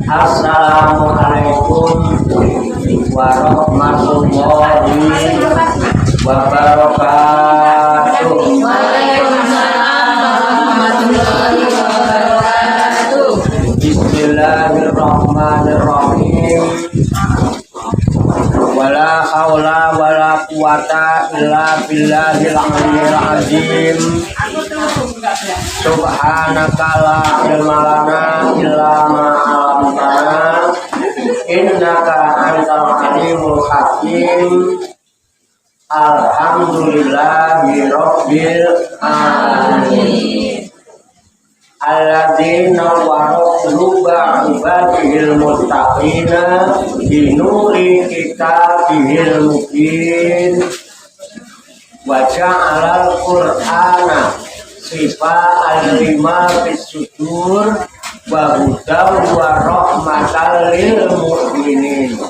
Assalamualaikum warahmatullahi wabarakatuh. Bismillahirrahmanirrahim. Wala haula wala quwata illa billahil aliyyil azim. Subhanaka la ilma lana illa ma 'allamtana innaka antal alimul hakim. Alhamdulillahi rabbil alamin. Alladzina waro'luba ibadihil muttaqina binuri kitabihil mubin wa ja'alal qur'ana sifa'an lima fis-sudur wa hudaw wa rahmatan lil mu'minin.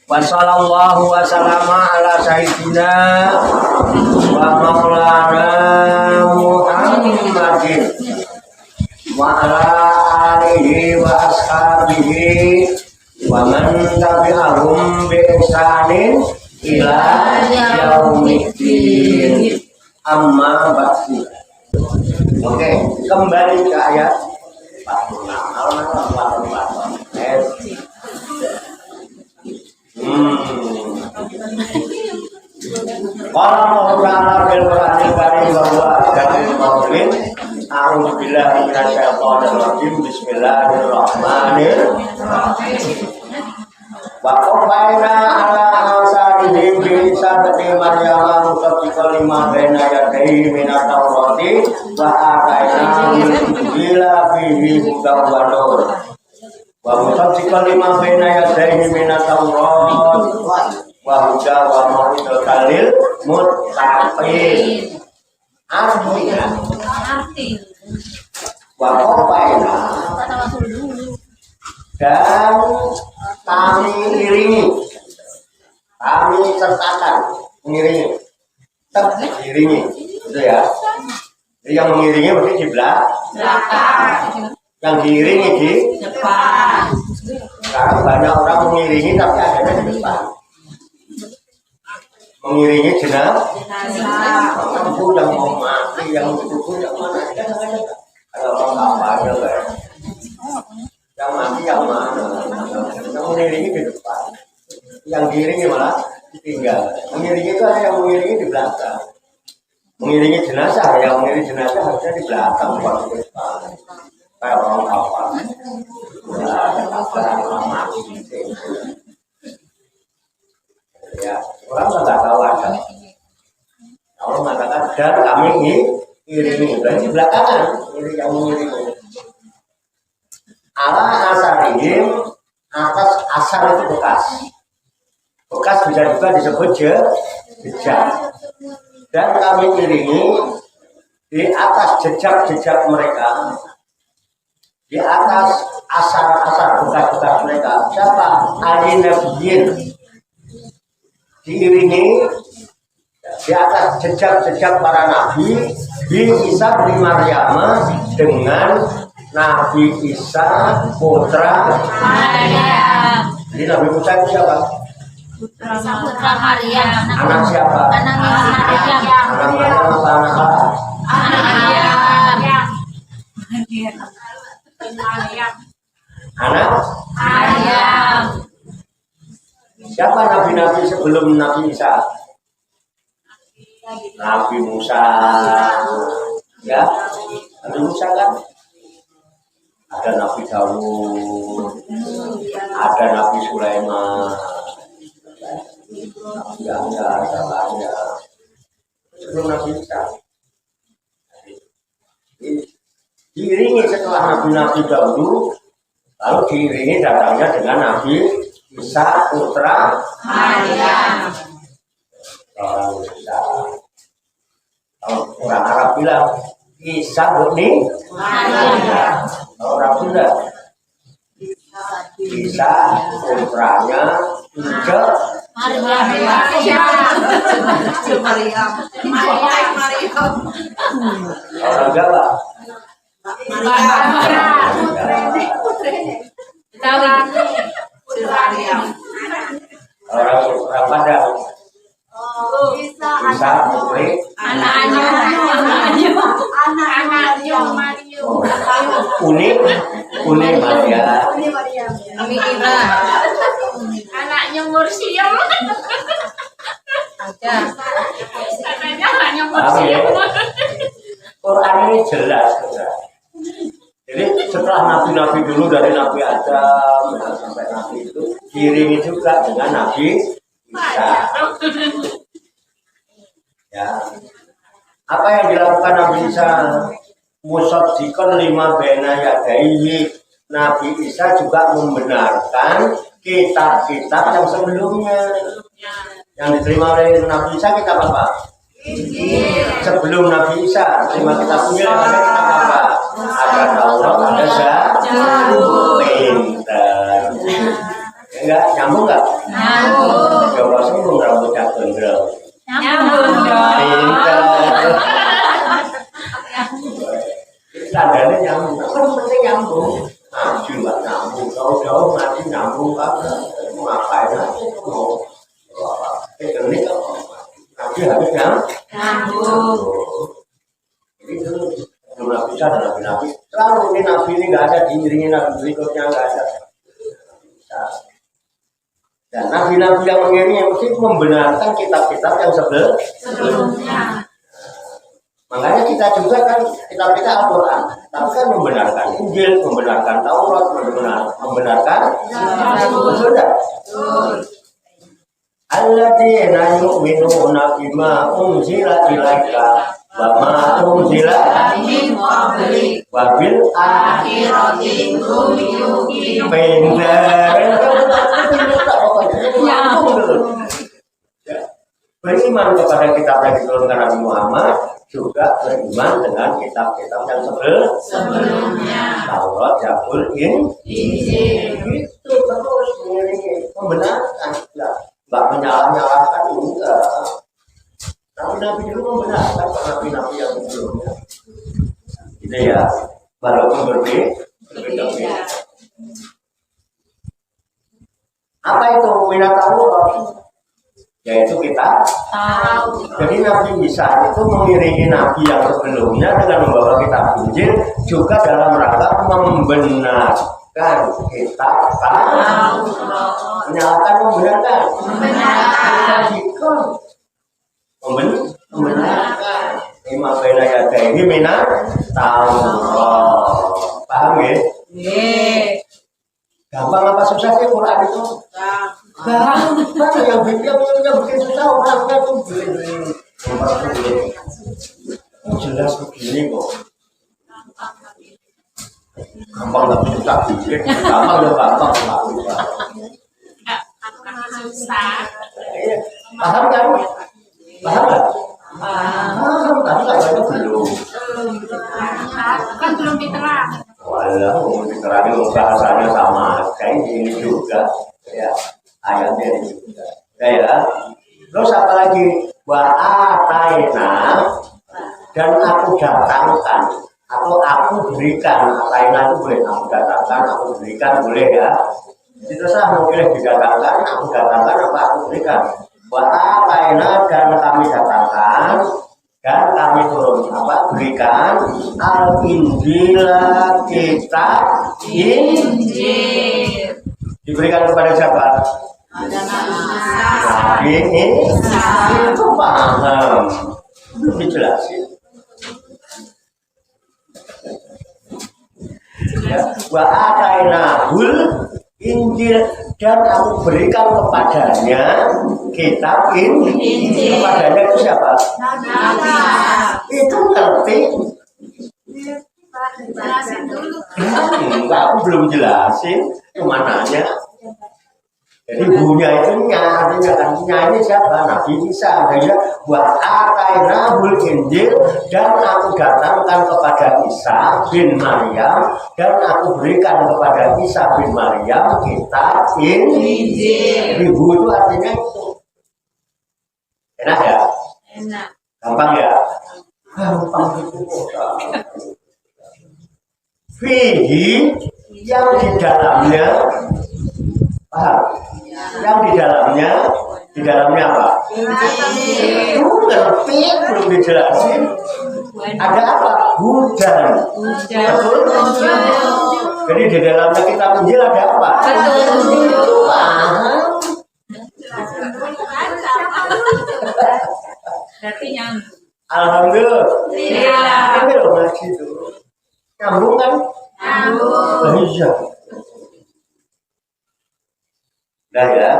Wa sallallahu wa sallama ala sayyidina wa maulana Muhammadin wa ala alihi wa ashabihi wa man tabi'ahum bi ihsanin ila yaumiddin. Amma ba'du. Oke, kembali ke ayat 46. Qala ta'ala fil Qur'anil Karim wa huwa asdaqul qawlin. A'udzu billahi minasyaitonir rajim. Bismillahirrahmanirrahim. Wa qafaina ala asarihim bi sabati maryam musaddiqan lima baina yadayhi minat tawrati wa atainahu injila fihi hudan wa nur. Wa musaddiqan lima baina yadayhi minat tawrati wa hudan wa mau'izatal lil muttaqin. Artinya wa qafaina dan kami iringi, kami sertakan, mengiringi, iringi, itu ya. Jadi yang mengiringi berarti di belakang, yang diiringi di depan. Sekarang banyak orang mengiringi tapi adanya di depan. Mengiringi jenazah, mampu yang mau mati, yang duduk yang mana? Ada orang apa aja kan? Yang mati yang mana? Yang mengiringi di depan, yang diiringi malah ditinggal. Mengiringi itu ada yang mengiringi di belakang. Mengiringi jenazah, yang mengiringi jenazah harusnya di belakang, bukan di depan. Kayak orang apa? Ada orang mati. Ya, orang nggak tahu ada. Allah mengatakan dan kami iringi, berarti belakangan ini yang mengiringi. Ala asarihim, atas asar itu bekas. Bekas bisa juga disebut jejak. Dan kami iringi di atas jejak-jejak mereka, di atas asar-asar bekas-bekas mereka. Siapa? Ali Nabiyin. Diiringi di atas jejak-jejak para nabi di Isa bin Maryam dengan Nabi Isa putra Maryam. Jadi Nabi Musa itu siapa? Putra Maryam. Anak siapa? Anak Maryam. Anak Maryam apa anak apa? Anak Maryam. Anak Maryam. siapa nabi-nabi sebelum Nabi Isa? Nabi Musa. Ya, Nabi Musa kan ada Nabi Dawud, ada Nabi Sulaiman, ada banyak sebelum Nabi Isa. Diiringi setelah Nabi-Nabi dahulu, lalu diiringi datangnya dengan Nabi Isa putra Maryam. orang Isa. Kalau orang Arab bilang Isa bukni Maryam. orang Sunda Isa putranya Ije orang Jawa. Orang Padang Isa putri Uni Maria. Anaknya Mursyam. Anaknya Mursyam. Quran ini jelas. Jadi setelah nabi-nabi dulu dari Nabi Adam sampai Nabi itu diiringi juga dengan Nabi Isa. Ya. Apa yang dilakukan Nabi Isa? Musaddiqan lima baina yadayhi. Nabi Isa juga membenarkan kitab-kitab yang sebelumnya. Yang diterima oleh Nabi Isa kitab apa? Sebelum Nabi Isa terima kitab Injil ada kitab apa? Ada Taurat, ada Zabur. Pinter. Enggak nyambung enggak? Nyambung. Coba sambung rambutnya gondrong. Nyambung dong. Pinter. Tandanya nyambung. Apa penting nyambung? Ngaji nggak nyambung. Jauh-jauh ngaji nyambung apa? Mau ngapain aja? Mau apa? Teknik apa? Ngaji harus Nyambung. Jadi dulu belum Nabi Isa dan Nabi-Nabi. Selalu ini Nabi ini nggak ada diiringi Nabi berikutnya nggak ada. Dan Nabi-Nabi yang mengiringi mesti membenarkan kitab-kitab yang Sebelumnya. makanya kita juga kan kitab-kitab Al-Quran, tapi kan membenarkan Injil, membenarkan Taurat, membenarkan sudah. Alladzina yu'minuna bima unzila ilaika wa ma unzila Min qablik. wa bil Akhirati hum yuqinun. Beriman kepada kitab yang diturunkan Nabi Muhammad, juga beriman dengan kitab-kitab yang Sebelumnya. Taurat, Zabur, Injil. itu terus mengiringi membenarkan, nggak menyalah-nyalahkan enggak. Nabi-nabi dulu membenarkan nabi-nabi yang sebelumnya. Gitu ya, walaupun berbeda. Apa itu Winataurah? Yaitu kita Tahu. jadi Nabi Isa itu mengiringi Nabi yang sebelumnya dengan membawa kitab Injil juga dalam rangka membenarkan kitab Taurat. Menyalahkan membenarkan. Membenarkan. Lima bena yada ini mina Taurat. Paham ya? Gampang apa susah sih Quran itu? Gampang yang bikin susah orangnya tuh jelas begini kok. Gampang tapi susah bikin, gampang ya gampang Susah. Paham kan? Paham nggak? Paham, tapi katanya belum. Kan belum diterang. Walah, mau diterangin bahasanya sama, kayak ini juga, ya ayatnya ini juga, ya. Terus apa lagi? Wa ataina dan aku datangkan atau aku berikan. Ataina itu boleh aku datangkan, aku berikan boleh ya. Jadi terserah mau pilih didatangkan, aku datangkan apa aku berikan. Wa ataina dan kami datangkan. Dan kami turun apa berikan al-injila kitab Injil diberikan kepada siapa? Nabi Isa. Itu paham belum dijelasin ya. Wa atainahul Injil dan aku berikan kepadanya kitab Injil. Kepadanya itu siapa? Itu ngerti. Jelasin dulu. Enggak, aku belum jelasin. Itu mananya? Jadi bunya itu nya, artinya kan nya ini siapa? Nabi Isa. Jadi buat atainahul Injil dan aku datangkan kepada Isa bin Maryam dan aku berikan kepada Isa bin Maryam kitab Injil. Ibu itu artinya itu. Enak ya? Enak. Gampang ya? Gampang itu. Fihi yang di dalamnya, paham? Yang di dalamnya apa? Itu ngerti, belum dijelasin. Ada apa? Hujan. Betul? Jadi di dalamnya kitab Injil ada apa? Paham? Berarti nyambung. Alhamdulillah. Iya. Ini loh ngaji itu. Nyambung kan? Nyambung. Iya. Nah ya.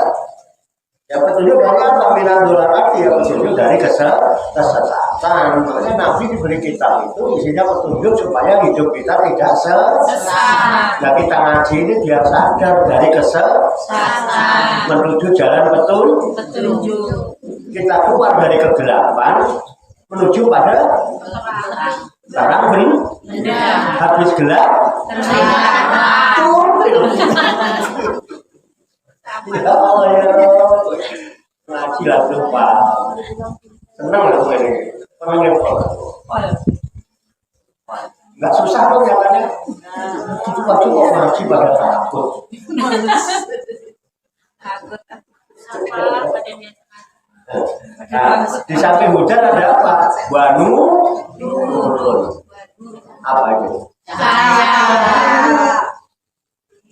Ya petunjuk dari apa? Minandulan arti ya petunjuk dari kesesatan. Makanya Nabi diberi kitab itu isinya petunjuk supaya hidup kita tidak sesat. Nah kita ngaji ini biar sadar dari kesesatan menuju jalan petunjuk. Kita keluar dari kegelapan menuju pada terang benar. Habis gelap ya Allah ya ngaji lah lupa senang lah ini senang ya nggak susah kok ya kan itu waktu kok ngaji pada takut nah di samping hujan ada apa? Wanu apa itu?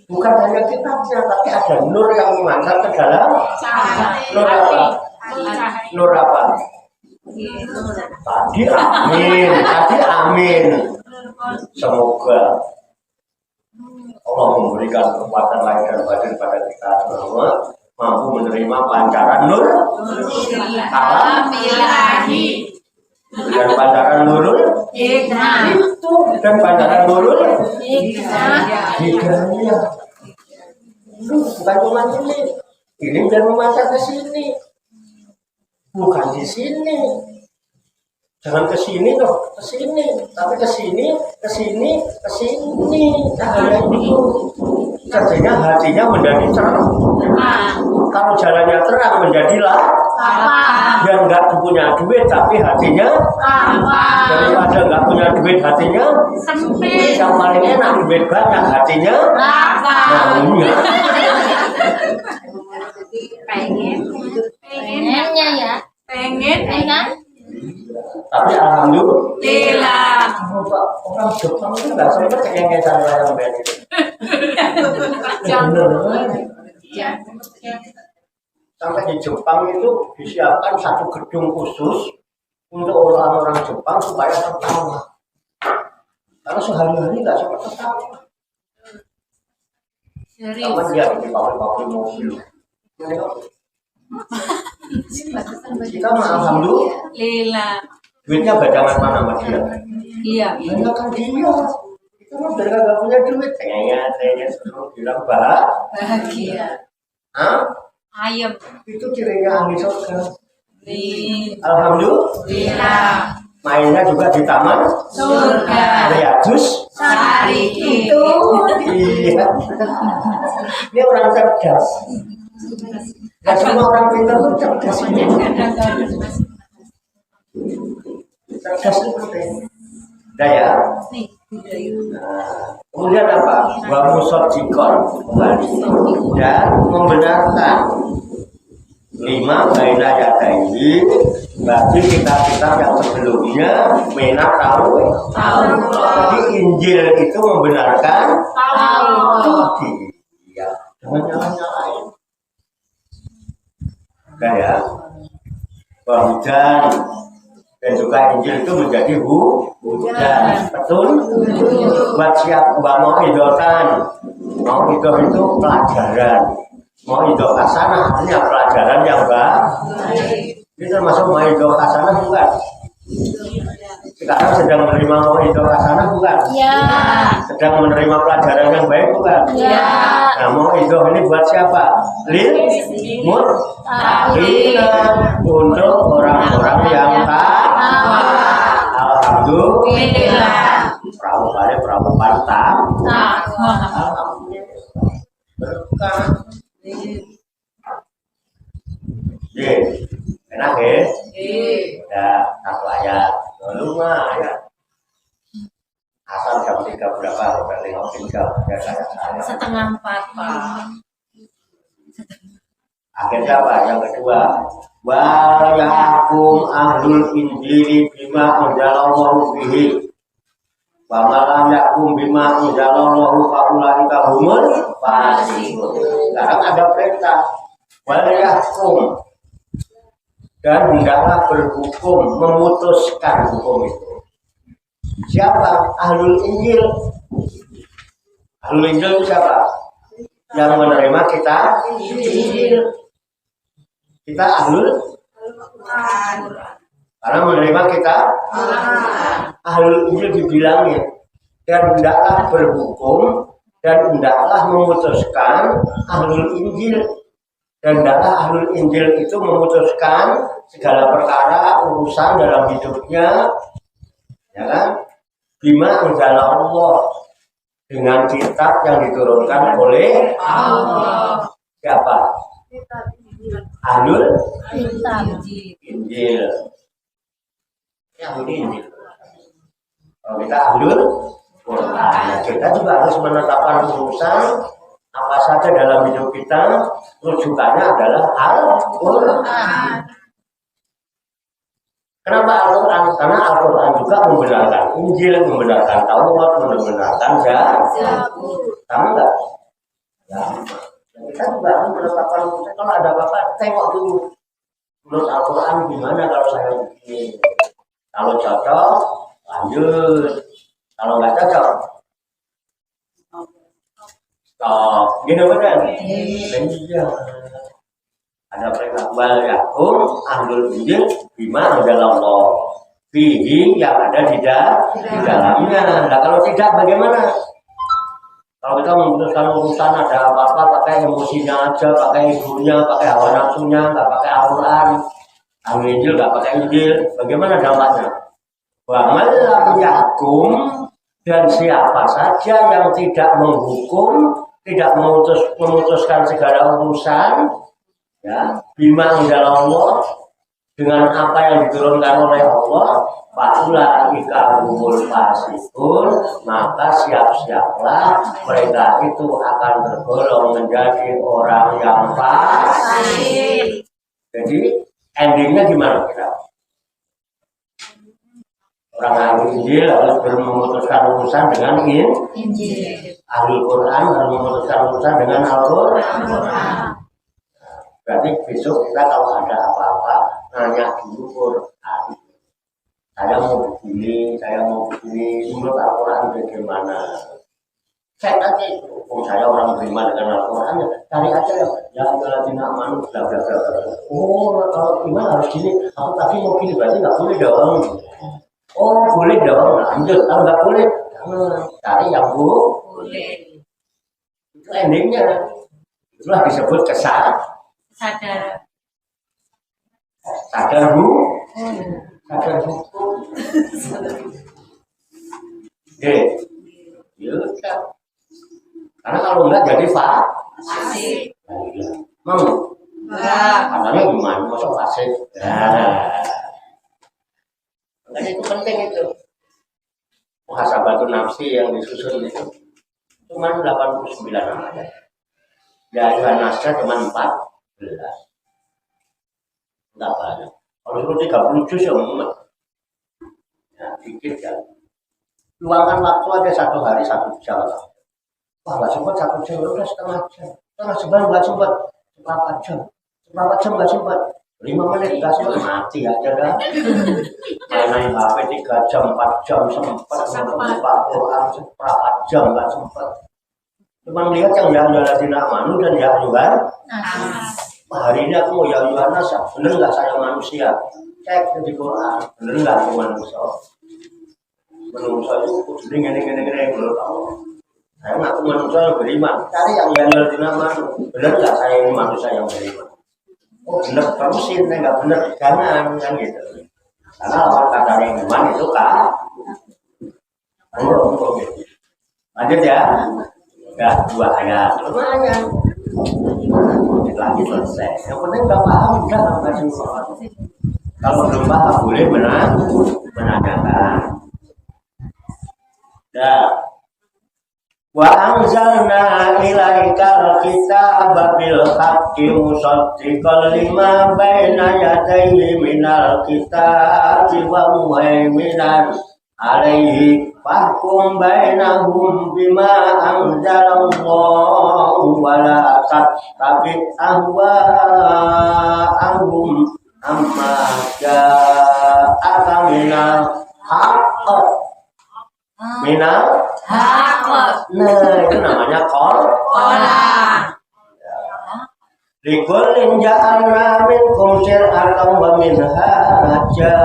Bukan hanya kitabnya, tapi ada nur yang mengantar ke dalam. Nur apa? Nur apa? Tadi amin. Semoga Allah memberikan kekuatan lahir dan batin pada kita semua, mampu menerima pancaran nur alam ilahi. Dan pancaran nurul itu dan pancaran nurul hidayah. Bukan cuma ini dan memancar ke sini, bukan di sini. Jangan ke sini toh, ke sini, tapi ke sini, ke sini, ke sini. Nah, itu kerjanya hatinya menjadi terang. Kalau jalannya terang menjadilah yang nggak punya duit tapi hatinya daripada nggak punya duit hatinya sempit. Yang paling enak duit banyak hatinya maunya. Pengennya ya. Pengen kan? Tapi alhamdulillah orang Jepang itu nggak sempet cengengesan yang beda. Sampai di Jepang itu disiapkan satu gedung khusus untuk orang-orang Jepang supaya tertawa. Karena sehari-hari nggak sempat tertawa. Sama dia di pabrik-pabrik mobil. Kita mah alhamdulillah. Duitnya badangan mana sama dia? Iya. Banyak kan dia. Itu mah biar kagak punya duit. Tanya suruh bilang bahagia. Hah? Ayam. Itu cirinya ahli surga. Alhamdulillah. Mainnya juga di taman surga. Riyadus Shalihin. Itu. Iya. Ini orang cerdas. Gak semua orang pintar itu cerdas. Cerdas itu penting. Nah ya. Kemudian apa? Wa musaddiqon dan membenarkan 5 baina yadaihi bagi kitab-kitab yang sebelumnya menat tahu. Jadi Injil itu membenarkan Taurat. Iya, jangan nyala-nyalain. Kan ya. Hujan dan juga Injil itu menjadi hujan. Betul? Buat siap mau idotan. Mau itu pelajaran. Mau idoh hasanah artinya pelajaran yang baik. Ini termasuk mau idoh hasanah bukan? Sekarang sedang menerima mauidhah hasanah bukan? Iya. Sedang menerima pelajaran yang baik bukan? Iya. Nah, mauidhah ini buat siapa? Lil muttaqina, untuk orang-orang yang takwa. Alhamdulillah. Perahu pantas. Alhamdulillah. Berkah. Ye, enak ya? Ya, satu ayat. Lumayan. Asal jam 3 berapa? Udah nengokin jam. Ya, saya. Setengah 4, Pak. Akhirnya apa? Yang kedua, wa yahkum ahlul injili bima anzalallahu bihi wa ma lam yahkum bima anzalallahu fa ulaika humul fasiqun. Sekarang ada perintah wa yahkum, dan hendaklah berhukum, memutuskan hukum itu. Siapa? Ahlul Injil. Ahlul Injil itu siapa? Yang menerima kita Injil. Kita ahlul karena menerima kita ahlul Injil dibilangin, dan hendaklah berhukum dan hendaklah memutuskan ahlul Injil, dan hendaklah ahlul Injil itu memutuskan segala perkara urusan dalam hidupnya, ya kan? Bima anzalallah, dengan kitab yang diturunkan oleh Allah. Siapa? Ahlul Injil. Ya, Ahlul Injil. Kalau kita ahlul Quran, kita juga harus menetapkan urusan apa saja dalam hidup kita, rujukannya adalah Al-Quran. Kenapa Al-Quran? Karena Al-Quran juga membenarkan Injil, membenarkan Taurat, membenarkan Zabur. Sama enggak? Ya. Kita juga harus menetapkan urusan. Kalau ada apa-apa, tengok dulu. Menurut Al-Quran gimana kalau saya begini? Kalau cocok, lanjut. Kalau nggak cocok, stop. Gini benar? Iya. Ada perintah wal yakum ahlul injil bima anzalallah fihi, yang ada di dalamnya. Nah, kalau tidak bagaimana? Kalau kita memutuskan urusan ada apa-apa pakai emosinya aja, pakai ibunya, pakai hawa nafsunya, nggak pakai Al-Quran, ahlul injil nggak pakai Injil, bagaimana dampaknya? Wa man lam yahkum, dan siapa saja yang tidak menghukum, tidak memutuskan segala urusan, ya, bima anzalallah, dengan apa yang diturunkan oleh Allah, faulaika humul fasiqun, maka siap-siaplah mereka itu akan tergolong menjadi orang yang fasik. Jadi endingnya gimana kita? Orang ahli Injil harus memutuskan urusan dengan Injil. Ahli Quran harus memutuskan urusan dengan Al-Quran. Berarti besok kita kalau ada apa-apa nanya dulu Quran. Saya mau begini, menurut Al-Quran bagaimana? Cek aja itu. Saya orang beriman dengan Al-Quran, cari aja ya tidak manu, bla bla bla. Oh, kalau iman harus gini. Aku tadi mau gini, berarti nggak boleh dong. Oh, boleh dong. Lanjut, kalau nggak boleh, jangan cari yang boleh. Itu endingnya. Itulah disebut sadar hukum. Oke, ya. Karena kalau enggak jadi fasik. Mau? Katanya gimana? Masa fasik? Makanya itu penting itu. Muhasabatun nafsi yang disusun itu cuma 89 ayat. Ya, Nasya cuma 14. Enggak banyak. Kalau suruh 30 juz ya mumet. Ya, dikit kan. Luangkan waktu aja 1 hari 1 jam. Wah, nggak sempat 1 jam, udah setengah jam. Setengah jam nggak sempat. Seperempat jam nggak sempat. 5 menit nggak sempat, mati aja dah. Main HP 3 jam, 4 jam sempat. Membaca Quran seperempat jam nggak sempat. Cuma lihat yang ladina manu dan ya ayuhan. Hari ini aku mau ya ayuhan nasa. Bener nggak saya manusia? Cek di Quran. Bener nggak aku manusia? menungso itu kudu ngene menurut Allah. Saya ngaku manusia yang beriman. Cari yang benar di nama. Benar nggak saya ini manusia yang beriman? Oh benar, kamu sih nggak benar, jangan kan gitu. Karena lawan kata yang iman itu kan. Lanjut ya. Enggak, 2 ayat. Lumayan. Lagi selesai. Yang penting nggak paham, udah nggak susah. Kalau belum paham boleh menanyakan. Dah. Wa anzalna ilaikal kitaba bil haqqi musaddiqan lima baina yadayhi minal kitabi wa muhaiminan alaihi fahkum bainahum bima anzalallahu wa la tattabi ahwa'ahum amma ja'aka minal haqq minal haqq. Nah itu namanya qola. Likullin ja'alna minkum syir'atan wa minhaja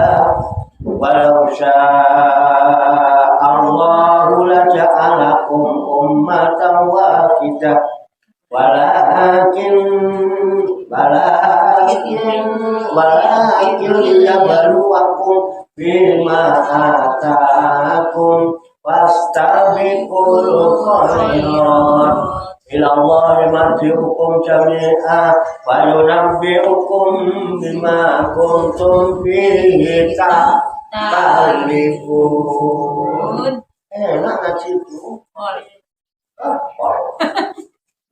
walau sya'allahu laja'alakum ummatan wahidah walakin liyabluwakum bima ataakum fastabiqul khairat ila Allahi marji'ukum jami'a wa yunabbi'ukum bima kuntum fihi takhtalifun. Enak ngaji itu.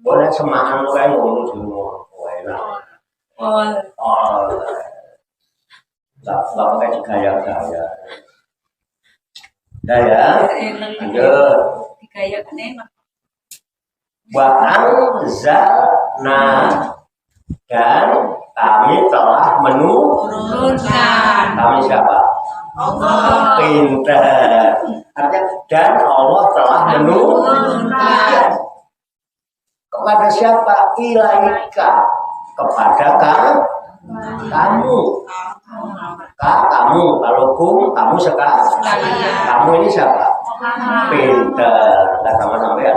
Boleh semangat lu kayak ngomong di rumah. Enak. Gak pakai gaya-gaya. Dah ya. Lanjut. Gaya kan enak. Wa anzalna dan kami telah menurunkan. Kami siapa? Allah. Pintar. Artinya dan Allah telah menurunkan. Kepada siapa? Ilaika. Kepada kamu. Kamu. Kalau kamu sekarang. Kamu ini siapa? Pintar. Enggak sama-sama ya.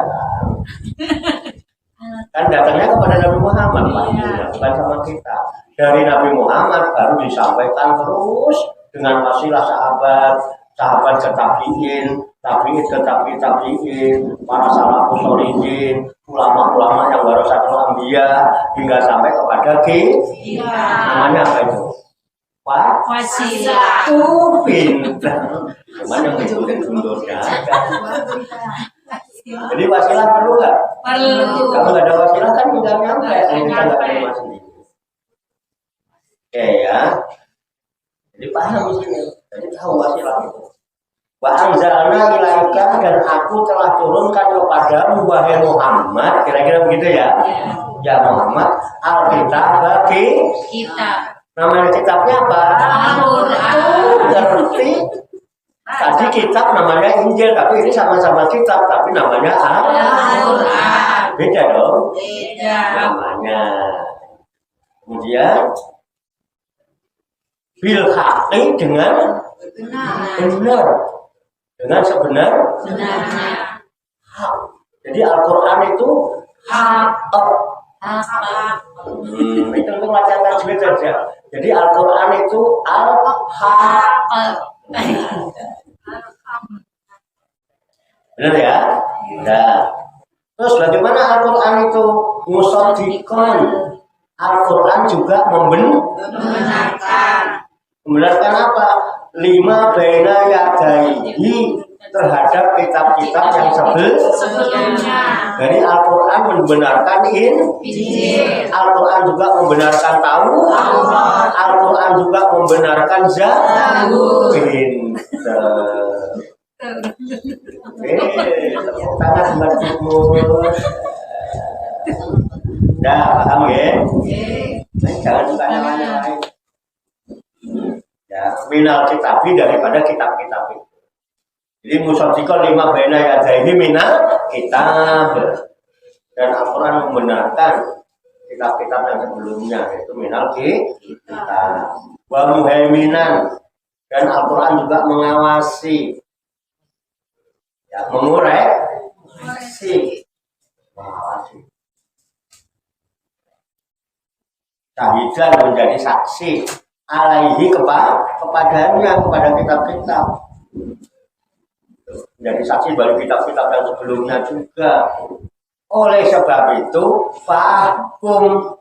Kan datangnya kepada Nabi Muhammad Pak, bukan sama kita. Dari Nabi Muhammad baru disampaikan terus dengan wasilah sahabat ke tabi'in, tabi'in ke tabi'in, para salafus sholihin, ulama-ulama yang warasatul anbiya hingga sampai kepada kita. Namanya apa itu? Wasilah. Pintar. Cuman yang mundur-mundurnya. Jadi wasilah perlu nggak? Perlu. Kalau nggak ada wasilah kan nggak nyampe. Kita nggak terima sendiri. Oke ya. Jadi paham di sini. Jadi tahu wasilah itu. Wa anzalna ilaika dan aku telah turunkan kepadamu wahai Muhammad. Kira-kira begitu ya? Ya Muhammad. Alkitab bagi kita. Nama kitabnya apa? Al-Quran. Ngerti? Tadi kitab namanya Injil, tapi ini sama-sama kitab, tapi namanya Al-Quran. Beda dong? Beda. Namanya. Kemudian bil haqqi dengan benar. Dengan sebenarnya. Hak. Jadi Al-Quran itu hak. Itu untuk latihan tajwid saja. Jadi Al-Quran itu al-haq. Benar ya? Nah, terus bagaimana Al-Quran itu musaddiqan? Al-Quran juga membenarkan apa? Lima baina yadaihi terhadap kitab-kitab yang sebelumnya. Jadi Al-Quran membenarkan Injil. Al-Quran juga membenarkan Taurat. Al-Quran juga membenarkan Zabur. Tepuk tangan buat Dah paham ya? Jangan suka yang lain. Ya, minal kitabi daripada kitab-kitab itu. Jadi musaddiqan lima baina yadaihi minal kitab. Dan Al-Quran membenarkan kitab-kitab yang sebelumnya, yaitu minal kitab. Wa muhaiminan, dan Al-Quran juga mengawasi Ya, mengoreksi. Syahidan menjadi saksi alaihi kepadanya, kepada kitab-kitab. Menjadi saksi bagi kitab-kitab yang sebelumnya juga. Oleh sebab itu, fahkum,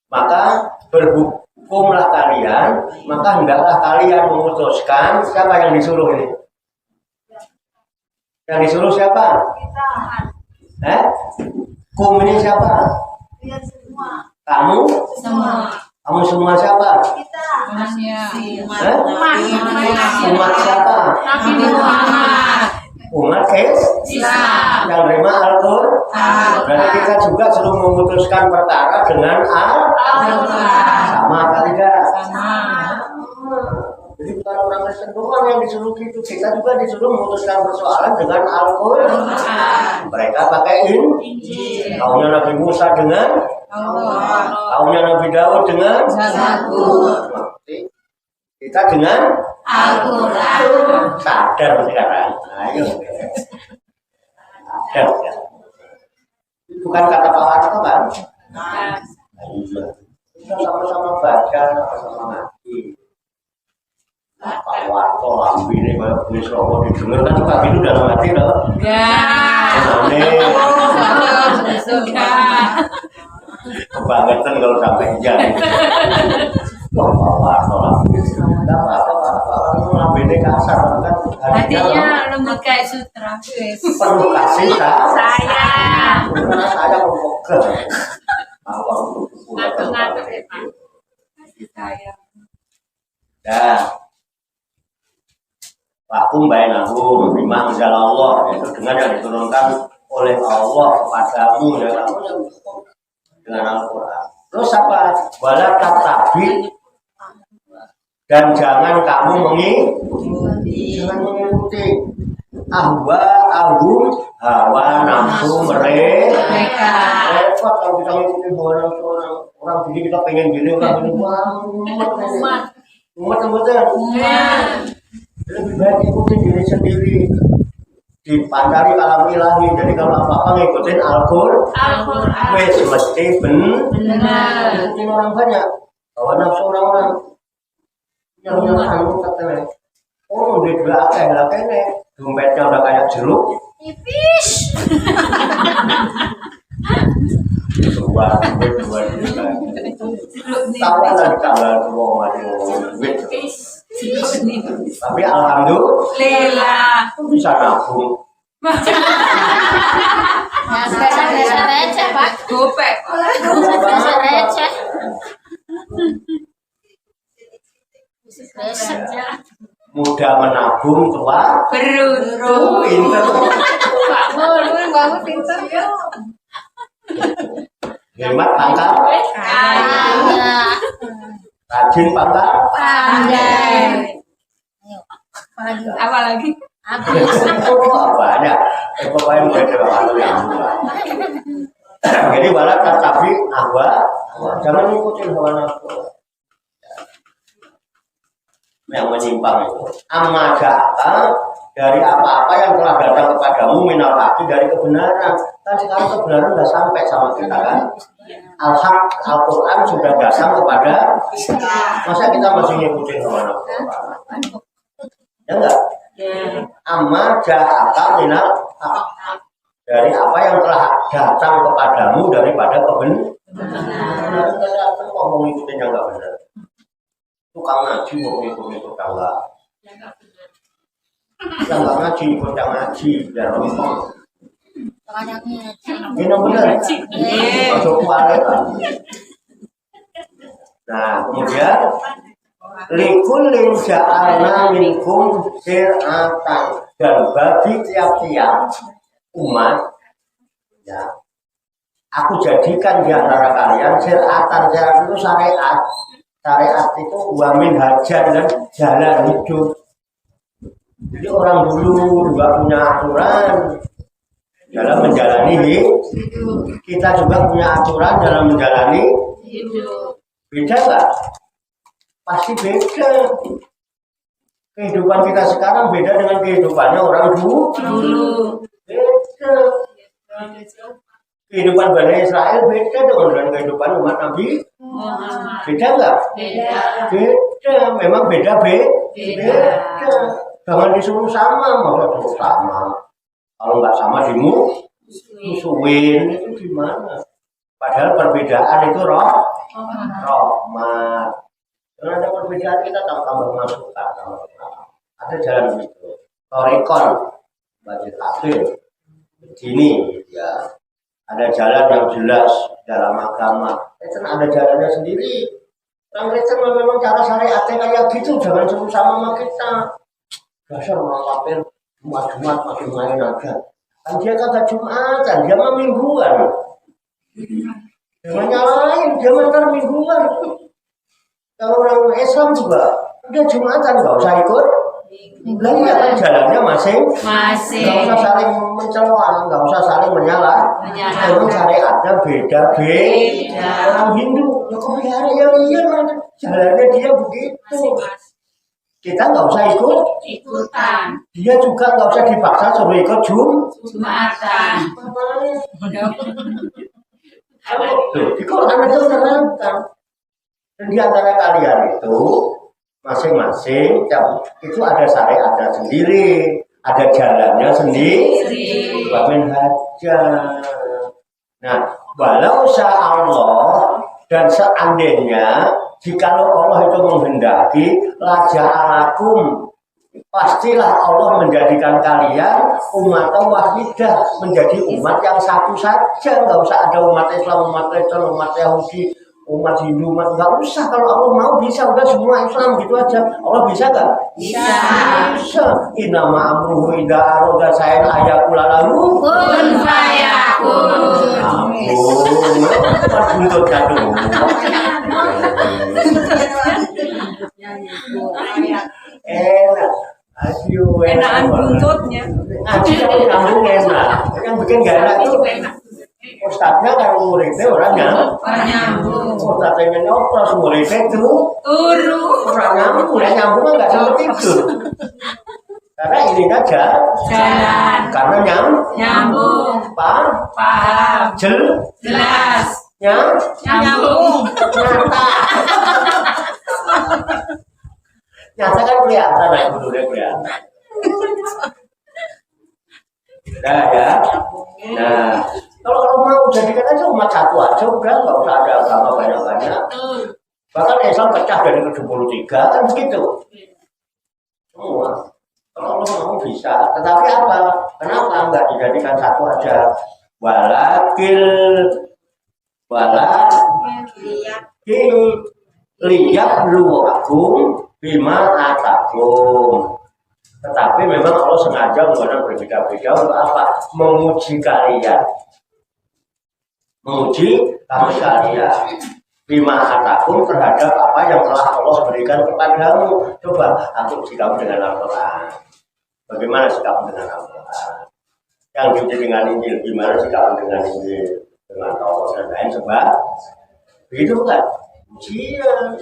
maka berhukumlah kalian, maka hendaklah kalian memutuskan. Siapa yang disuruh ini? Yang disuruh siapa? Kum ini siapa? Kamu? Kamu semua siapa? Umat siapa? Umat Islam yang terima Al-Quran. Berarti kita juga suruh memutuskan perkara dengan Al-Quran. Sama apa tidak? Sama. Jadi bukan orang Kristen doang yang disuruh gitu, kita juga disuruh memutuskan persoalan dengan Al-Quran. Mereka pakai Injil, kaumnya Nabi Musa dengan Allah, kaumnya Nabi Daud dengan Zabur. Kita dengan Al-Quran. Sadar sekarang. Ayo. Sadar ya. Bukan kata Pak Harto kan? Kita sama-sama baca, sama-sama ngaji. Pak Harto lambi ini kalau tulis rokok didengar kan juga gitu dalam hati loh. Sudah. Kebangetan kalau sampai jadi. Wah, Pak Harto lambi. Enggak apa-apa, lambi ini kasar kan. Hatinya lembut kayak sutra. Perlu kasih Sayang. Karena saya memogah. Ngatur-ngatur ya Pak. Kasih sayang. Dan Wakum bainahum bima anzalallah, itu dengan yang diturunkan oleh Allah kepadamu ya kamu yang dengan Al-Quran. Terus apa? Wala tatabi, dan jangan kamu mengikuti hawa nafsu mereka. Repot kalau kita mengikuti hawa nafsu orang gini, kita pengen gini, orang gini umat lebih baik ikuti diri sendiri, dipandari alam ilahi. Jadi kalau apa-apa ngikutin Al-Quran, wes mesti benar. Ikutin orang banyak, hawa nafsu orang-orang yang anu katanya, oh di belakang ini dompetnya udah kayak jeruk tipis. Dua juta. Tahu lah kalau mau mati duit. Tapi alhamdulillah bisa nabung. Biasa receh Pak. Gopek. Biasa receh. Mudah menabung, tua beruntung. pinter. Pak Mulun bangun pinter ya. Hemat pangkal, rajin pangkal, Pandai. Apa lagi? oh banyak. Pokoknya mulai dari waktu yang jadi wala tatabi hawa, jangan ikutin hawa nafsu yang menyimpang itu. Amma ja'aka, dari apa-apa yang telah datang kepadamu minal haqi, dari kebenaran. Kan sekarang kebenaran sudah sampai sama kita kan. Al-Haq, Al-Quran sudah datang kepada kita. Masa kita masih ngikutin hawa nafsu? Ya enggak? Amma ja'aka minal haqi, dari apa yang telah datang kepadamu daripada kebenaran. Kita ngomong ikutin yang enggak benar. Tukang ngaji mau ngikutin tukang enggak. Yang enggak ngaji ikut yang ngaji dan rompong. Ini benar. Masuk kualet. Nah kemudian likullin ja'alna minkum syir'atan, dan bagi tiap-tiap umat ya aku jadikan di antara kalian syir'atan. Syir'at itu syariat. Syariat itu wamin hajar dan jalan hidup. Jadi orang dulu juga punya aturan dalam menjalani hidup. Kita juga punya aturan dalam menjalani hidup. Beda nggak? Pasti beda. kehidupan kita sekarang beda dengan kehidupannya orang dulu. Beda. Kehidupan Bani Israel beda dengan kehidupan umat Nabi. Beda nggak? Beda. Memang beda. Jangan disuruh sama, masa disuruh sama. Kalau nggak sama dimusuhin itu gimana? Padahal perbedaan itu rahmat. Kalau ada perbedaan kita tambah masukan. Ada jalan itu. Torikon bagi akhir begini ya. Ada jalan yang jelas dalam agama. Kristen ada jalannya sendiri. Orang Kristen memang cara syariatnya kayak gitu. Jangan suruh sama kita. Dasar orang kafir Jumat makin main aja. Kan dia kata Jumatan, dia mah mingguan. Jangan nyalain, dia mantar mingguan. Kalau orang Islam juga, udah Jumatan nggak usah ikut. Lagi kan jalannya masing-masing. Nggak usah saling mencela, nggak usah saling menyala. Memang syariatnya beda. Orang Hindu, ya kok iya jalannya dia begitu. Kita nggak usah ikutan. Dia juga nggak usah dipaksa suruh ikut Jumatan. Di Quran itu menerangkan. Dan di antara kalian itu masing-masing itu ada syariatnya sendiri, ada jalannya sendiri. Wamin hajar. Nah, walau Allah dan seandainya jikalau Allah itu menghendaki laja'alakum, pastilah Allah menjadikan kalian umat wahidah, menjadi umat yang satu saja. Nggak usah ada umat Islam, umat Kristen, umat Yahudi, umat Hindu, umat nggak usah. Kalau Allah mau bisa, udah semua Islam gitu aja. Allah bisa nggak? Bisa. Innama amruhu idza arada shay'an ayaqula lahu kun fayakun. Buntut jatuh. Enakan buntutnya. Yang nyambung enak. Yang bikin gak enak itu ustadznya kan muridnya orang nyambung. Ustadznya nyopros muridnya itu orang nyambung. Yang nyambung nggak seperti itu. Karena ini aja jalan. Karena nyambung. Paham. Jelas. Nyambung. Nyata kan kelihatan, naik dulunya kelihatan. Nah ya. Nah, kalau mau jadikan aja umat satu aja, udah nggak usah ada agama banyak-banyak. Bahkan Islam pecah dari ke-23 kan begitu. Semua. Kalau Allah mau bisa, tetapi apa? Kenapa nggak dijadikan satu aja? Walakil liyak luakum bima atakum. Tetapi memang Allah sengaja menggunakan berbeda-beda untuk apa? Menguji kalian. Bima atakum terhadap apa yang telah Allah berikan kepadamu. Coba aku uji kamu dengan Al-Quran. Bagaimana sikapmu dengan Al-Quran? Yang diuji dengan Injil, gimana sikapmu dengan Injil? Dengan Taurat dan lain sebagainya. Begitu kan? Ujian.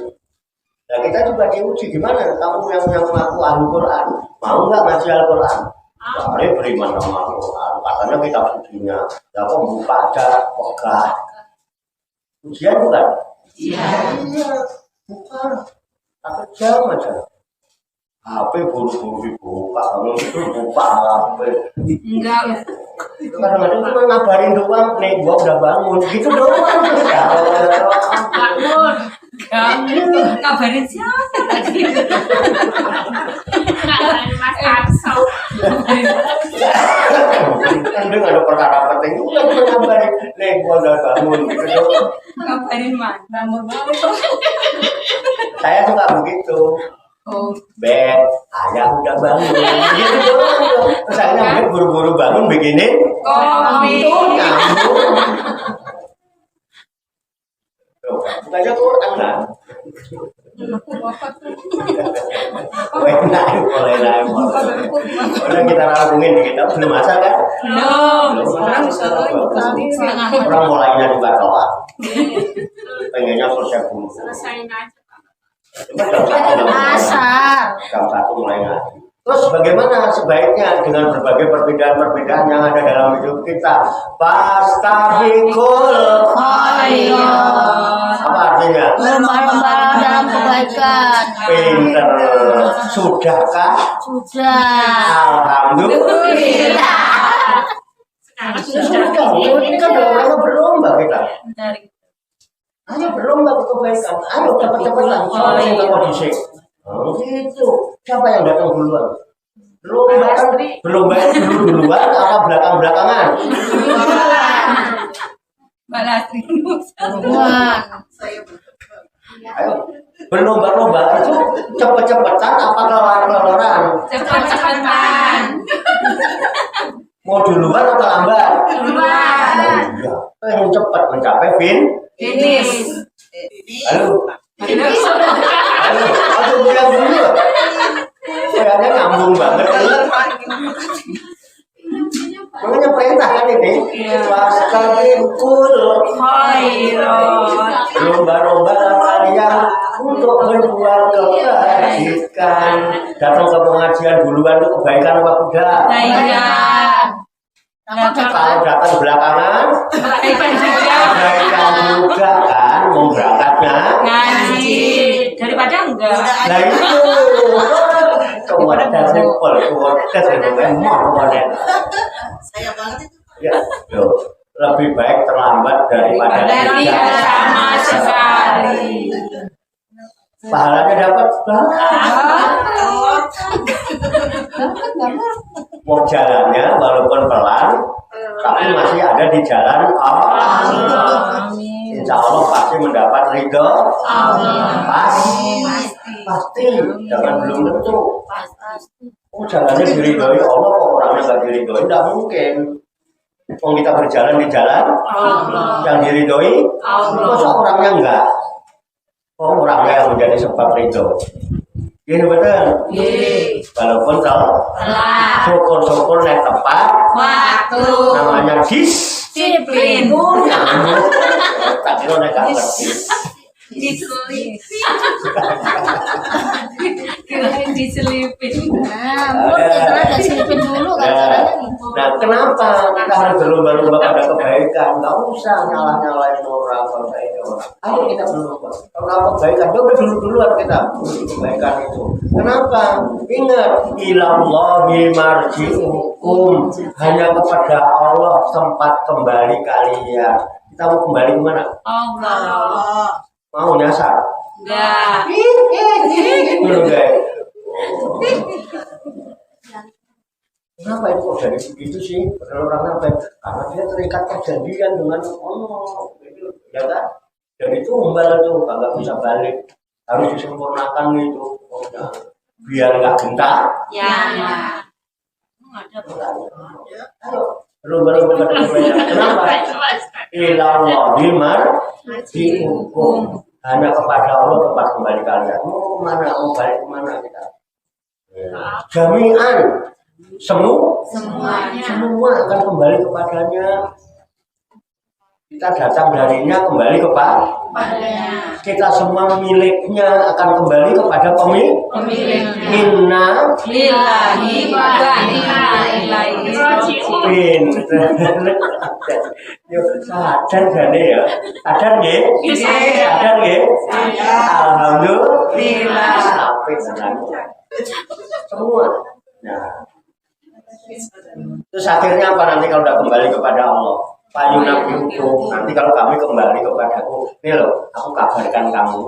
Nah kita juga diuji gimana? Kamu yang mengaku Al-Quran, mau nggak ngaji Al-Quran? Soalnya beriman sama Al-Quran, katanya kitab sucinya. Ya kok buka aja, kok gak? Ujian bukan? Iya, bukan. Satu jam aja. HP buru-buru dibuka, kamu itu buka HP. Enggak. Kadang-kadang cuma ngabarin doang, nih gua udah bangun, gitu doang. Bangun. Kabarin siapa tadi? Kabarin Mas Arso. Kan ada perkara penting, udah cuma ngabarin, nih gua udah bangun, gitu doang. Kabarin mana? Bangun. Saya suka begitu. Ben, ayah udah bangun, gitu doang. Terus akhirnya buru-buru bangun bikinin kopi. Nyambung. Bukannya Quran lah. Enak, boleh lah. Udah kita rampungin di kita belum masak kan? Orang mulainya juga telat. Pengennya selesai dulu. Selesaiin aja. Asar. Jam 1 mulai ngaji. Terus bagaimana sebaiknya dengan berbagai perbedaan-perbedaan yang ada dalam hidup kita? Fastabiqul khairat. apa artinya? Berlomba-lomba dalam kebaikan. Pinter. Sudahkah? Sudah. Alhamdulillah. Sudah. Ini kan dalam berlomba kita. Ayo berlomba ke kebaikan. Ayo cepat-cepatan. Soalnya kita mau disik. Gitu. Siapa yang datang duluan? Belum duluan apa belakang-belakangan? Mbak Lastri. Wah. Ayo berlomba-lomba itu cepet-cepetan apa kelar-kelaran? Cepat-cepatan. Mau duluan atau lambat? Duluan. Iya. Pengen cepat mencapai Finish. Halo. Aku bilang dulu. Kayaknya nyambung banget. Makanya perintah kan ini. Fastabiqul Khairat. Lomba-lomba kalian untuk berbuat kebaikan. Datang ke pengajian duluan itu kebaikan apa tidak? Kebaikan. Kalau datang belakangan, Kebaikan juga. kebaikan juga kan, mau berangkatnya. Ngaji. Daripada enggak. Nah itu, kemudian simpel, kemudian simpel, mau kemudian. Saya banget itu. Ya, loh, lebih baik terlambat daripada Dari sama sekali. pahalanya dapat mau jalannya walaupun pelan tapi masih ada di jalan Allah. Insya Allah pasti mendapat ridho pasti jangan belum tentu. Oh jalannya diridhoi Allah kok orangnya nggak diridhoi tidak mungkin. Oh kita berjalan di jalan yang diridhoi masa orangnya enggak. Oh orangnya yang menjadi sebab ridho. Iya betul. Walaupun kalau syukur-syukur naik tepat Waktu. namanya Disiplin. tak kira naik ngerti. Kirain diselipin. Nah, mungkin kita ada silipin dulu kan caranya nih. Nah kenapa kita harus berlomba-lomba pada kebaikan? Nggak usah nyalah-nyalain orang kebaikan. Ayo kita berlomba. Kalau kebaikan, coba dulu-duluan kita kebaikan itu. Kenapa? Ingat, ilallahi marji'ukum. Hanya kepada Allah tempat kembali kalian. Kita mau kembali kemana? Allah. Mau nyasar? Enggak. Dulu guys. Kenapa itu kok jadi begitu sih? Kalau orang apa? Karena dia terikat perjanjian dengan Allah, ya kan? Dan itu umbal itu nggak bisa balik, harus disempurnakan itu. Oh, ya. Biar nggak gentar. Ya. Ayo, belum kenapa? Ilallahi marji'ukum. Hanya kepada Allah tempat kembali kalian. Mau kemana? Mau balik kemana kita? Jami'an. Semua akan kembali kepadanya. Kita datang darinya kembali kepadanya. Kita semua miliknya akan kembali kepada pemiliknya. Inna Lillahi wa inna ilaihi raji'un. Yo sadar gane ya. Sadar nggih? Sadar nggih? Alhamdulillah. Sampai tenan. Semua. Nah. Terus akhirnya apa nanti kalau udah kembali kepada Allah? Payuna hukum. Nanti kalau kami kembali kepadaku, nih loh, aku kabarkan kamu.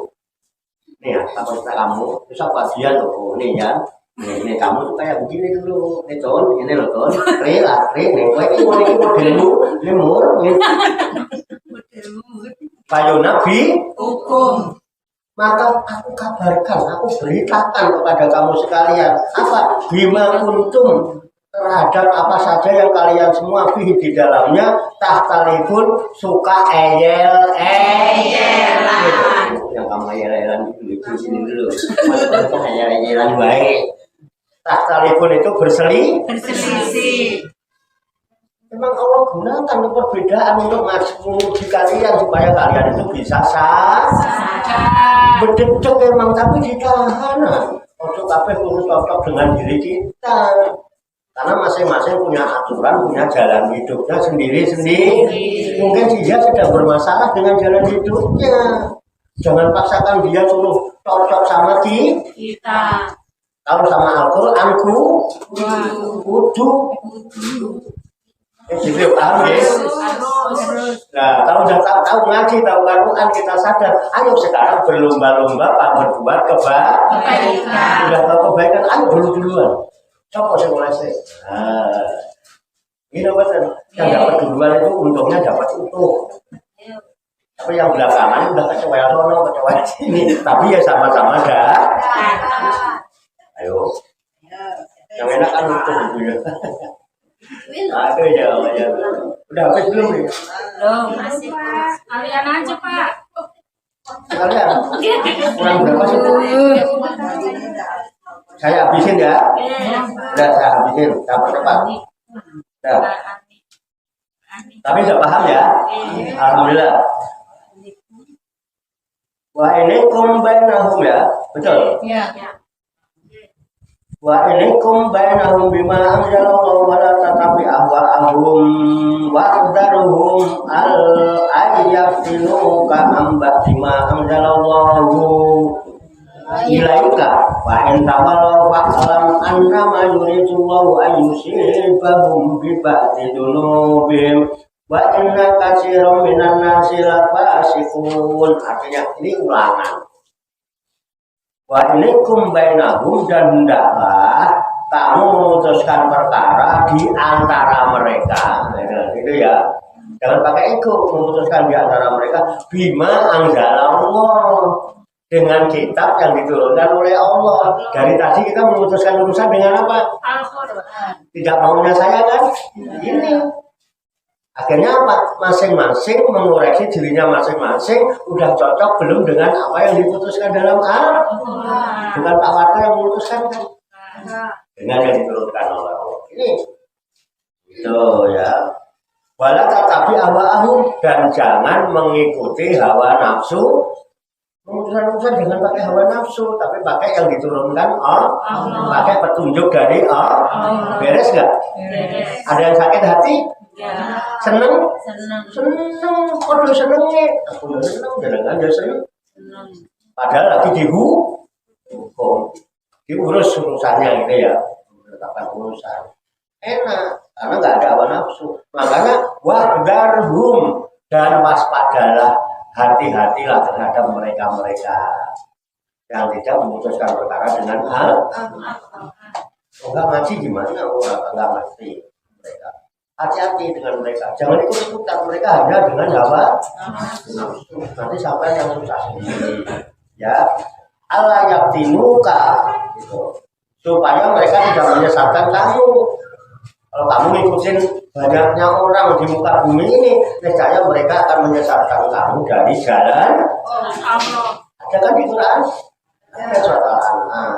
Nih ya, aku cerita kamu. Terus apa dia loh? Nih ya. Nih kamu tuh kayak begini dulu. Nih Ton, ini loh Ton. Nih, nih kowe iki modelmu, nih mur. Payuna hukum. Maka aku kabarkan, aku beritakan kepada kamu sekalian apa bima kuntum terhadap apa saja yang kalian semua fihi di dalamnya tahtalipun suka eyel-eyelan. Yang kamu eyel-eyelan itu sini dulu. Itu eyel-eyelan baik. Tahtalipun itu berselisih. Memang Allah gunakan perbedaan untuk menguji kalian supaya kalian itu bisa sadar. berdedek emang tapi ditahan. Untuk kabeh kudu cocok dengan diri kita. Karena masing-masing punya aturan, punya jalan hidupnya sendiri-sendiri. Mungkin dia sedang bermasalah dengan jalan hidupnya. Jangan paksakan dia suruh cocok sama kita. Kalau sama Al-Quran kudu. Jadi paham ya? Nah, kalau udah tahu ngaji, tahu Quran, kita sadar. Ayo sekarang berlomba-lomba berbuat kebaikan. Udah tahu kebaikan, ayo duluan. Coba saya mulai sih. Ini apa kan? Yang dapat duluan itu untungnya dapat utuh. Tapi yang belakangan udah kecewa sono, kecewa sini. Tapi ya sama-sama dah. Ayo. Yang enak kan utuh gitu ya. Aduh ya. Udah habis belum nih? Belum. Masih Pak. Kalian aja Pak. Kalian? Kurang berapa sih? Saya habisin ya. Udah saya habisin. Cepat. Udah. Tapi sudah paham ya? Alhamdulillah. Wah ini bainahum ya, betul? Iya. Wa inikum bainahum bima anzalallahu wa la tatabi ahwa'ahum wa'daruhum al-ayyaftinuka amba bima anzalallahu ilaika wa in tawallaw fa'lam annama yuridullahu an yusibahum bi ba'di dunubihim wa inna katsiran minan nasi lafasiqun. Artinya ini ulangan. Wa inikum bainahum, dan hendaklah kamu memutuskan perkara di antara mereka. Gitu ya. Jangan pakai ego, memutuskan di antara mereka bima anzalallah, dengan kitab yang diturunkan oleh Allah. Dari tadi kita memutuskan urusan dengan apa? Al-Quran. Tidak maunya saya kan? Ini. Akhirnya apa? Masing-masing mengoreksi dirinya masing-masing. Udah cocok belum dengan apa yang diputuskan dalam Al-Quran? Bukan Pak Warta yang memutuskan kan? Dengan yang diturunkan oleh Allah. Ini itu ya. Wala tatabi ahwa'ahum, dan jangan mengikuti hawa nafsu. Memutuskan jangan pakai hawa nafsu, tapi pakai yang diturunkan Allah. Pakai petunjuk dari Allah. Beres nggak? Ada yang sakit hati? Ya. Seneng? Senang. Kok senengnya? Aku udah seneng, jangan aja seneng. Padahal lagi dihukum, diurus urusannya gitu ya, menetapkan urusan. Enak, karena nggak ada hawa nafsu. Makanya wahdarhum, dan waspadalah, hati-hatilah terhadap mereka-mereka yang tidak memutuskan perkara dengan enggak ngaji gimana? Enggak ngerti mereka. Hati-hati dengan mereka, jangan ikut-ikutan mereka hanya dengan hawa nafsu. Nanti sampai yang susah sendiri. Ya, Allah yaktinuka, gitu. Supaya mereka tidak menyesatkan kamu. Kalau kamu ngikutin banyaknya orang di muka bumi ini, niscaya mereka akan menyesatkan kamu dari jalan Allah. Ada kan di Quran? Ada surat Al-An'am.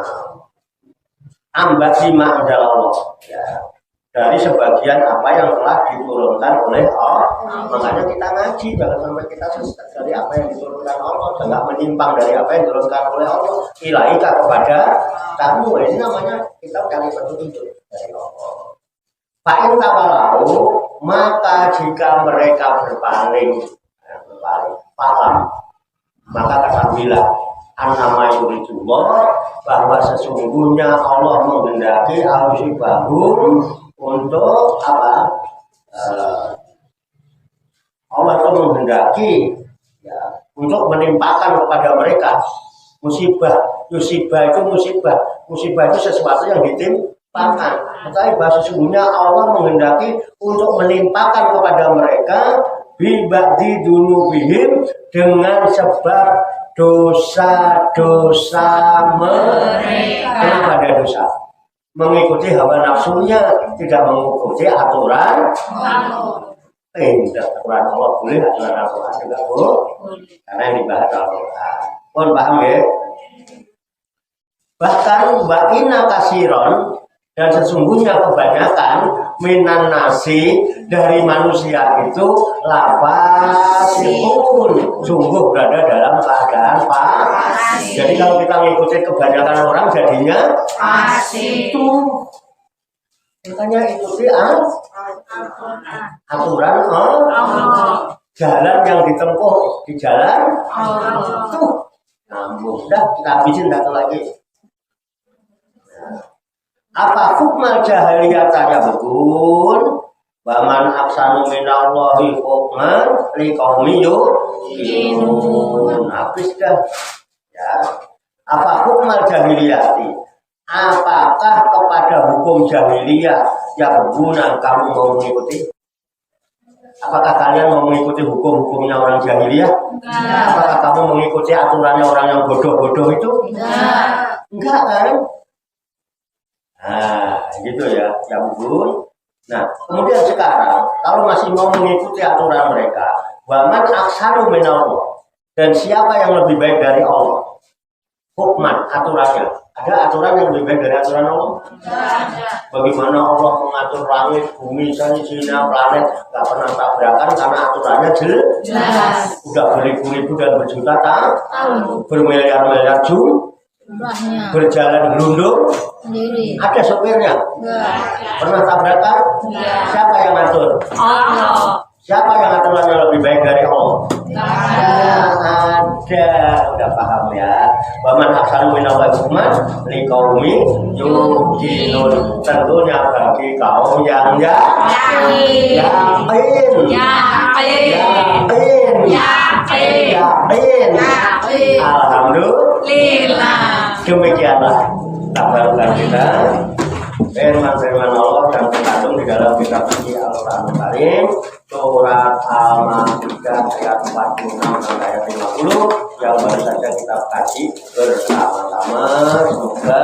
Ambat bima anzalallah. Ya. Dari sebagian apa yang telah diturunkan oleh Allah. Makanya kita ngaji, jangan sampai kita sesat dari apa yang diturunkan Allah, jangan menyimpang dari apa yang diturunkan oleh Allah. Ilaika, kepada kamu. Ini namanya kita cari petunjuk dari Allah. Fa'in tawalau, maka jika mereka berpaling, paham, maka ketahuilah annama yuridullah, bahwa sesungguhnya Allah menghendaki ausibahum, untuk apa? Allah itu menghendaki ya, untuk menimpakan kepada mereka musibah. Musibah itu musibah. Musibah itu sesuatu yang ditimpakan. Tetapi bahwa sesungguhnya Allah menghendaki untuk menimpakan kepada mereka bibadi dunubihim, dengan sebab dosa-dosa mereka. Kenapa ada dosa? Mengikuti hawa nafsunya, tidak mengikuti aturan Allah. Aturan Allah boleh, aturan Al-Quran juga boleh. Karena yang dibahas Al-Quran. Mohon paham ya. Bahkan ba'ina kasiron, dan sesungguhnya kebanyakan minan nasi, dari manusia itu lafasikun, sungguh berada dalam keadaan fasik. Jadi kalau kita ngikutin kebanyakan orang jadinya Asik. itu. Makanya ikuti aturan Allah. jalan yang ditempuh di jalan Allah. itu. Nyambung. Udah kita habisin satu lagi. Apa hukmal jahiliyah ya begun? Baman aksanu minallahi hukman liqaumi yuqinun. Habis dah. Ya. Apa hukmal jahiliyati? Apakah kepada hukum jahiliyah yang berguna kamu mau mengikuti? Apakah kalian mau mengikuti hukum-hukumnya orang jahiliyah? Enggak. Apakah kamu mengikuti aturannya orang yang bodoh-bodoh itu? Enggak. Enggak kan? Nah, gitu ya, ya bun. Nah, kemudian sekarang kalau masih mau mengikuti aturan mereka, waman aksaru minallah, dan siapa yang lebih baik dari Allah? Hukman aturannya. Ada aturan yang lebih baik dari aturan Allah? Bagaimana Allah mengatur langit, bumi, sinar, planet, nggak pernah tabrakan karena aturannya jelas. Udah beribu-ribu dan berjuta tahun, bermiliar-miliar Jumlahnya berjalan gelundung sendiri. ada sopirnya. Enggak. Pernah tabrakan? Siapa yang ngatur? Allah. Siapa yang aturannya lebih baik dari Allah? Ada, udah paham ya. Waman aksaru minallahi hukman liqaumi yuqinun. Tentunya bagi kaum yang yakin. Alhamdulillah. Demikianlah tabarkan kita firman Allah dan terkandung di dalam kitab suci Al-Qur'an Karim surat Al-Maidah ayat 46 sampai ayat 50 yang baru saja kita kaji bersama-sama. Semoga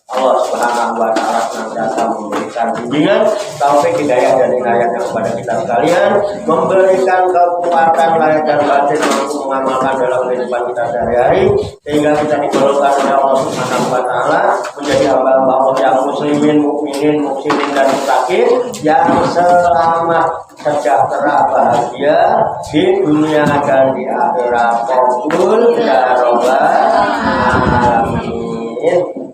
Allah Subhanahu wa taala senantiasa memberikan bimbingan, taufik, hidayah dan inayahnya kepada kita sekalian, memberikan kekuatan lahir dan batin untuk mengamalkan dalam kehidupan kita sehari-hari, sehingga kita digolongkan oleh Allah Subhanahu wa taala menjadi hamba-hamba Allah yang muslimin, mukminin, muhsinin dan muttaqin yang selamat, sejahtera, bahagia di dunia dan di akhirat. Qabul ya rabbal alamin.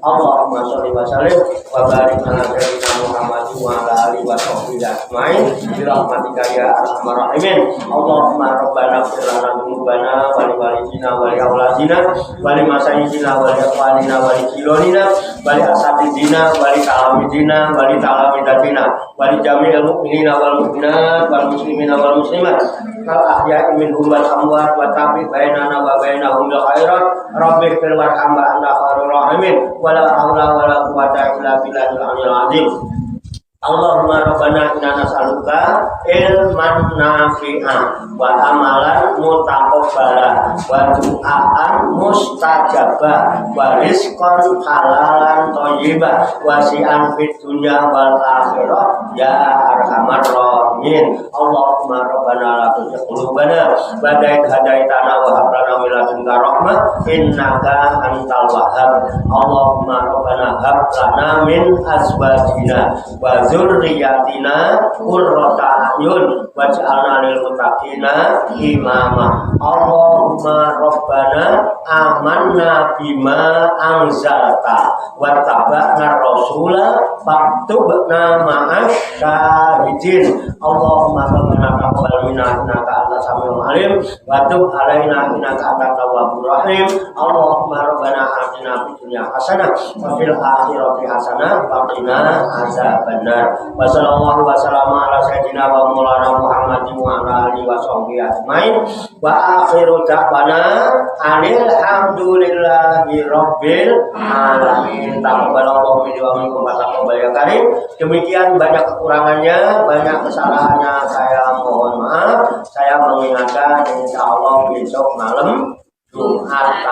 Allahumma sholli wa sallim wa barik ala sayyidina Muhammad wa ala alihi wa sahbihi ajmain bi rahmatika ya arhamar rahimin. Allahumma rabbana ighfir lana dzunubana wa li walidina wa li auladina wa li masayyidina wa li ikhwanina wa li jironina wa li asatidina wa li talamidina wa li talamidatina wa li jami'il mu'minina wal mu'minat wal muslimina wal muslimat kal ahya'i minhum wal amwat wa tabi bainana wa bainahum bil khairat rabbi ighfir warham wa anta khairur rahimin wala haula wala quwwata illa billahil aliyyil azim. Allahumma rabbana inna nas'aluka ilman nafi'an wa amalan mutaqabbala wa du'aan mustajabah wa rizqan halalan thayyiban wasi'an fid dunya wal akhirah ya arhamar rahimin. Allahumma rabbana la tuzigh qulubana ba'da idh hadaitana wa hab lana min ladunka rahmah innaka antal wahhab. Allahumma rabbana hab lana min azwajina wa dzurriyyatina qurrata a'yun waj'alna lil muttaqina imama. Allahumma rabbana amanna bima anzalta wattaba'na rasula faktubna ma'asy syahidin. Allahumma rabbana taqabbal minna innaka antas samiul alim wa tub 'alaina innaka antat tawwabur rahim. Allahumma rabbana atina fid dunya hasanah wa fil akhirati hasanah wa qina adzabannar. Wa sallallahu wa sallama ala sayyidina wa maulana Muhammadin wa ala alihi wa sahbihi ajmain. Wa akhiru da'wana alhamdulillahi rabbil alamin. Taqabbalallahu minni wa minkum wa taqabbal ya karim. Demikian banyak kekurangannya, banyak kesalahannya, saya mohon maaf. Saya mengingatkan insyaallah besok malam Jumat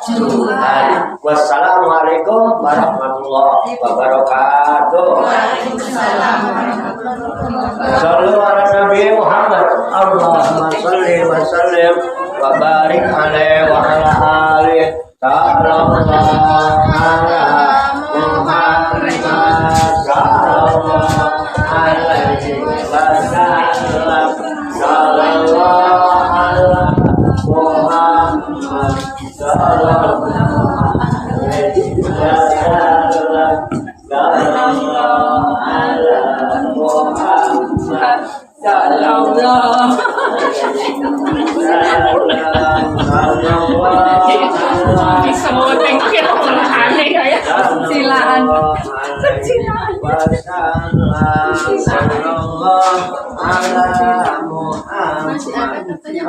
Jumat. Wassalamualaikum warahmatullahi wabarakatuh. Waalaikumsalam warahmatullahi wabarakatuh. Shallu ala Nabi Muhammad. Allahumma shalli wa sallim wa barik alaihi wa ala alihi. Sallallahu ala Muhammad sallallahu alaihi wasallam. Sallallahu ala Muhammad Semua tengkir aneh kayak silaan. Masih ada katanya.